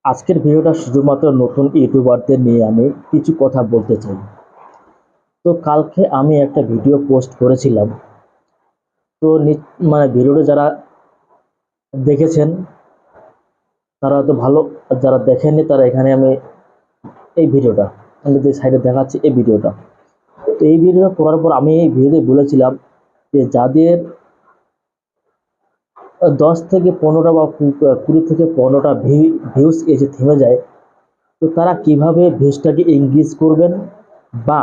আজকের ভিডিওটা শুধুমাত্র নতুন ইউটিউবারদের নিয়ে আমি কিছু কথা বলতে চাই। তো কালকে আমি একটা ভিডিও পোস্ট করেছিলাম। তো ভিডিওটা যারা দেখেছেন তারা হয়তো ভালো, আর যারা দেখেননি তারা এখানে এই ভিডিওটা আমি যে সাইডে দেখাচ্ছি এই ভিডিওটা। তো এই ভিডিওটা করার পর আমি এই ভিডিওতে বলেছিলাম যে যাদের 10 থেকে 15টা বা 20 থেকে 15টা ভিউজ এসে থেমে যায়, তো তারা কিভাবে ভিউজটাকে ইনক্রিজ করবেন, বা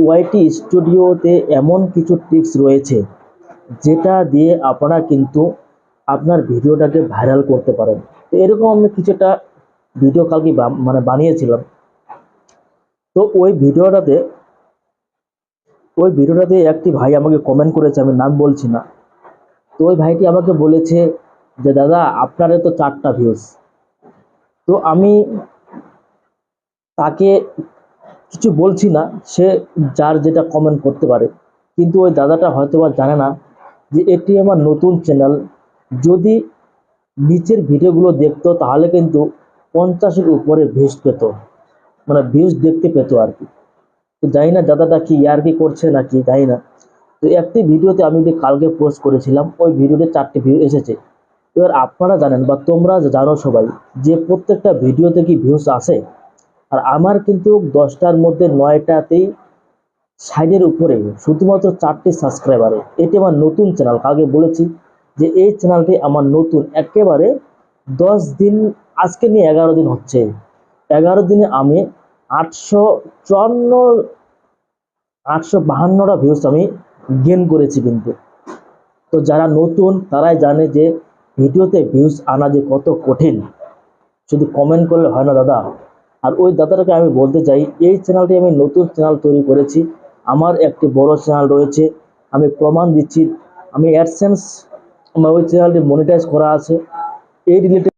ওয়াইটি স্টুডিওতে এমন কিছু ট্রিক্স রয়েছে যেটা দিয়ে আপনারা কিন্তু আপনার ভিডিওটাকে ভাইরাল করতে পারেন। তো এরকম আমি কিছুটা ভিডিও কালকে বানিয়েছিলাম। তো ওই ভিডিওটাতে একটি ভাই আমাকে কমেন্ট করেছে, আমি নাম বলছি না। তো ওই ভাইটি আমাকে বলেছে যে দাদা আপনার তো 4টা ভিউজ। তো আমি তাকে কিছু বলছি না, সে যার যেটা কমেন্ট করতে পারে। কিন্তু ওই দাদাটা হয়তো বা জানে না যে এটি আমার নতুন চ্যানেল। যদি নিচের ভিডিওগুলো দেখতো তাহলে কিন্তু 50-এর উপরে ভিউজ পেত, ভিউজ দেখতে পেত আর কি। তো জানি না দাদাটা কি ইয়ার্কি করছে নাকি, জানি না। তো একটি ভিডিওতে আমি যে কালকে পোস্ট করেছিলাম ওই ভিডিওতে 4টি ভিউ এসেছে। এবার আপনারা জানেন বা তোমরা জানো সবাই যে প্রত্যেকটা ভিডিওতে কি ভিউজ আসে। আর আমার কিন্তু 10টার মধ্যে 9টাতেই সাইডের উপরে শুধুমাত্র 4টি সাবস্ক্রাইবারে। এটি আমার নতুন চ্যানেল, কালকে বলেছি যে এই চ্যানেলটি আমার নতুন একেবারে 10 দিন, আজকে নিয়ে 11 দিন হচ্ছে। 11 দিনে আমি 854 852টা ভিউজ আমি গেইন করেছি কিন্তু। তো যারা নতুন তারাই জানে যে ভিডিওতে ভিউজ আনা যে কত কঠিন, শুধু কমেন্ট করলে হয় না দাদা। আর ওই দাদাটাকে আমি বলতে চাই, এই চ্যানেলটি আমি নতুন চ্যানেল তৈরি করেছি, আমার একটি বড় চ্যানেল রয়েছে, আমি প্রমাণ দিচ্ছি। আমি অ্যাডসেন্স আমার ওই চ্যানেলটি মনিটাইজ করা আছে। এই রিলেটেড